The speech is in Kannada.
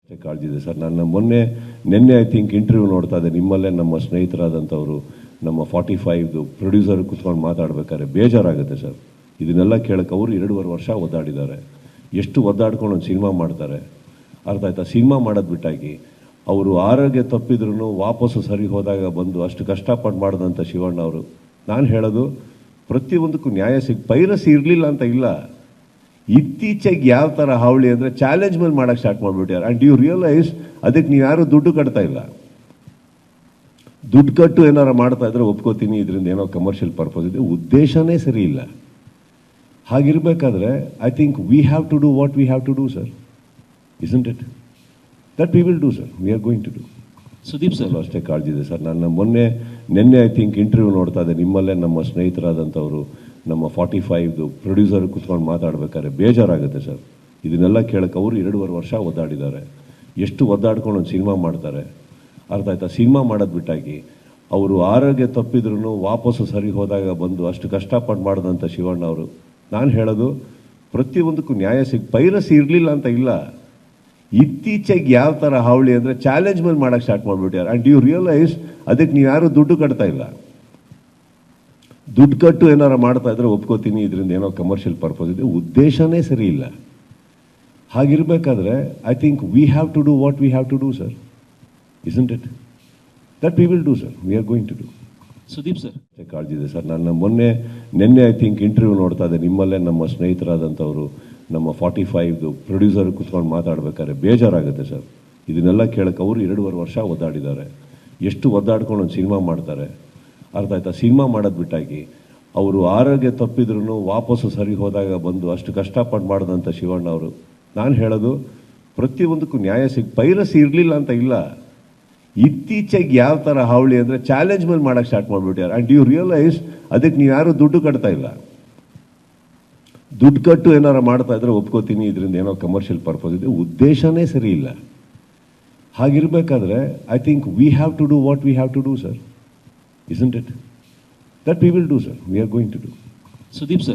ಕಾಳಜಿ ಇದೆ ಸರ್. ನಾನು ನಿನ್ನೆ ಐ ಥಿಂಕ್ ಇಂಟರ್ವ್ಯೂ ನೋಡ್ತಾ ಇದ್ದೆ, ನಿಮ್ಮಲ್ಲೇ ನಮ್ಮ ಸ್ನೇಹಿತರಾದಂಥವರು ನಮ್ಮ 45 ಪ್ರೊಡ್ಯೂಸರ್ ಕುತ್ಕೊಂಡು ಮಾತಾಡ್ಬೇಕಾದ್ರೆ ಬೇಜಾರಾಗುತ್ತೆ ಸರ್. ಇದನ್ನೆಲ್ಲ ಕೇಳಕ್ಕೆ ಅವರು 2.5 ವರ್ಷ ಒದ್ದಾಡಿದ್ದಾರೆ. ಎಷ್ಟು ಒದ್ದಾಡ್ಕೊಂಡು ಒಂದು ಸಿನಿಮಾ ಮಾಡ್ತಾರೆ, ಅರ್ಥ ಆಯ್ತಾ? ಸಿನಿಮಾ ಮಾಡೋದು ಬಿಟ್ಟಾಗಿ ಅವರು ಆರೋಗ್ಯ ತಪ್ಪಿದ್ರೂ ವಾಪಸ್ಸು ಸರಿ ಹೋದಾಗ ಬಂದು ಅಷ್ಟು ಕಷ್ಟಪಟ್ಟು ಮಾಡಿದಂಥ ಶಿವಣ್ಣ ಅವರು, ನಾನು ಹೇಳೋದು ಪ್ರತಿಯೊಂದಕ್ಕೂ ನ್ಯಾಯ ಪೈರಸಿ ಇರಲಿಲ್ಲ ಅಂತ ಇಲ್ಲ. ಇತ್ತೀಚೆಗೆ ಯಾವ ಥರ ಹಾವಳಿ ಅಂದರೆ ಚಾಲೆಂಜ್ ಮೇಲೆ ಮಾಡೋಕ್ಕೆ ಸ್ಟಾರ್ಟ್ ಮಾಡಿಬಿಟ್ಟಾರೆ. ಆ್ಯಂಡ್ ಯು ರಿಯಲೈಸ್ ಅದಕ್ಕೆ ನೀವು ಯಾರೂ ದುಡ್ಡು ಕಟ್ತಾ ಇಲ್ಲ. ದುಡ್ಡು ಕಟ್ಟು ಏನಾರು ಮಾಡ್ತಾ ಇದ್ರೆ ಒಪ್ಕೋತೀನಿ, ಇದರಿಂದ ಏನೋ ಕಮರ್ಷಿಯಲ್ ಪರ್ಪಸ್ ಇದೆ, ಉದ್ದೇಶನೇ ಸರಿ ಇಲ್ಲ. ಹಾಗಿರಬೇಕಾದ್ರೆ I think we have to do what we have to do sir, isn't it? That we will do sir, we are going to do. Sudeep sir ಅಷ್ಟೇ ಕಾಳಜಿ ಇದೆ ಸರ್. ನಾನು ನಿನ್ನೆ ಐ ಥಿಂಕ್ ಇಂಟರ್ವ್ಯೂ ನೋಡ್ತಾ ಇದ್ದೆ, ನಿಮ್ಮಲ್ಲೇ ನಮ್ಮ ಸ್ನೇಹಿತರಾದಂಥವರು ನಮ್ಮ 45 ಪ್ರೊಡ್ಯೂಸರ್ ಕುತ್ಕೊಂಡು ಮಾತಾಡ್ಬೇಕಾದ್ರೆ ಬೇಜಾರಾಗುತ್ತೆ ಸರ್. ಇದನ್ನೆಲ್ಲ ಕೇಳಕ್ಕೆ ಅವರು 2.5 ವರ್ಷ ಒದ್ದಾಡಿದ್ದಾರೆ. ಎಷ್ಟು ಒದ್ದಾಡ್ಕೊಂಡು ಒಂದು ಸಿನಿಮಾ ಮಾಡ್ತಾರೆ, ಅರ್ಥ ಆಯ್ತಾ? ಸಿನಿಮಾ ಮಾಡೋದು ಬಿಟ್ಟಾಗಿ ಅವರು ಆರೋಗ್ಯ ತಪ್ಪಿದ್ರೂ ವಾಪಸ್ಸು ಸರಿ ಹೋದಾಗ ಬಂದು ಅಷ್ಟು ಕಷ್ಟಪಟ್ಟು ಮಾಡಿದಂಥ ಶಿವಣ್ಣ ಅವರು, ನಾನು ಹೇಳೋದು ಪ್ರತಿಯೊಂದಕ್ಕೂ ನ್ಯಾಯ ಪೈರಸಿ ಇರಲಿಲ್ಲ ಅಂತ ಇಲ್ಲ. ಇತ್ತೀಚೆಗೆ ಯಾವ ಥರ ಹಾವಳಿ ಅಂದರೆ ಚಾಲೆಂಜ್ ಮೇಲೆ ಮಾಡೋಕ್ಕೆ ಸ್ಟಾರ್ಟ್ ಮಾಡಿಬಿಟ್ಟಾರೆ. ಆ್ಯಂಡ್ ಯು ರಿಯಲೈಸ್ ಅದಕ್ಕೆ ನೀವು ಯಾರೂ ದುಡ್ಡು ಕಟ್ತಾ ಇಲ್ಲ. ದುಡ್ಡು ಕಟ್ಟು ಏನಾರು ಮಾಡ್ತಾ ಇದ್ರೆ ಒಪ್ಕೋತೀನಿ, ಇದರಿಂದ ಏನೋ ಕಮರ್ಷಿಯಲ್ ಪರ್ಪಸ್ ಇದೆ, ಉದ್ದೇಶನೇ ಸರಿ ಇಲ್ಲ. ಹಾಗಿರಬೇಕಾದ್ರೆ I think we have to do what we have to do sir, isn't it? That we will do sir, we are going to do. Sudeep sir ಕಾಳಜಿ ಇದೆ ಸರ್. ನಾನು ನಿನ್ನೆ ಐ ಥಿಂಕ್ ಇಂಟರ್ವ್ಯೂ ನೋಡ್ತಾ ಇದ್ದೆ, ನಿಮ್ಮಲ್ಲೇ ನಮ್ಮ ಸ್ನೇಹಿತರಾದಂಥವರು ನಮ್ಮ 45 ಪ್ರೊಡ್ಯೂಸರ್ ಕುತ್ಕೊಂಡು ಮಾತಾಡ್ಬೇಕಾದ್ರೆ ಬೇಜಾರಾಗುತ್ತೆ ಸರ್. ಇದನ್ನೆಲ್ಲ ಕೇಳಕ್ಕೆ ಅವರು 2.5 ವರ್ಷ ಒದ್ದಾಡಿದ್ದಾರೆ. ಎಷ್ಟು ಒದ್ದಾಡ್ಕೊಂಡು ಒಂದು ಸಿನಿಮಾ ಮಾಡ್ತಾರೆ, ಅರ್ಥ ಆಯ್ತಾ? ಸಿನಿಮಾ ಮಾಡೋದು ಬಿಟ್ಟಾಗಿ ಅವರು ಆರೋಗ್ಯ ತಪ್ಪಿದ್ರೂ ವಾಪಸ್ಸು ಸರಿ ಹೋದಾಗ ಬಂದು ಅಷ್ಟು ಕಷ್ಟಪಟ್ಟು ಮಾಡಿದಂಥ ಶಿವಣ್ಣ ಅವರು, ನಾನು ಹೇಳೋದು ಪ್ರತಿಯೊಂದಕ್ಕೂ ನ್ಯಾಯ ಪೈರಸಿ ಇರಲಿಲ್ಲ ಅಂತ ಇಲ್ಲ. ಇತ್ತೀಚೆಗೆ ಯಾವ ಥರ ಹಾವಳಿ ಅಂದರೆ ಚಾಲೆಂಜ್ ಮೇಲೆ ಮಾಡೋಕ್ಕೆ ಸ್ಟಾರ್ಟ್ ಮಾಡಿಬಿಟ್ಟಾರೆ. ಆ್ಯಂಡ್ ಯು ರಿಯಲೈಸ್ ಅದಕ್ಕೆ ನೀವು ಯಾರೂ ದುಡ್ಡು ಕಟ್ತಾ ಇಲ್ಲ. ದುಡ್ಡು ಕಟ್ಟು ಏನಾರು ಮಾಡ್ತಾ ಇದ್ರೆ ಒಪ್ಕೋತೀನಿ, ಇದರಿಂದ ಏನೋ ಕಮರ್ಷಿಯಲ್ ಪರ್ಪಸ್ ಇದೆ, ಉದ್ದೇಶನೇ ಸರಿ ಇಲ್ಲ. ಹಾಗಿರಬೇಕಾದ್ರೆ I think we have to do what we have to do sir, isn't it? That we will do sir, we are going to do. Sudeep sir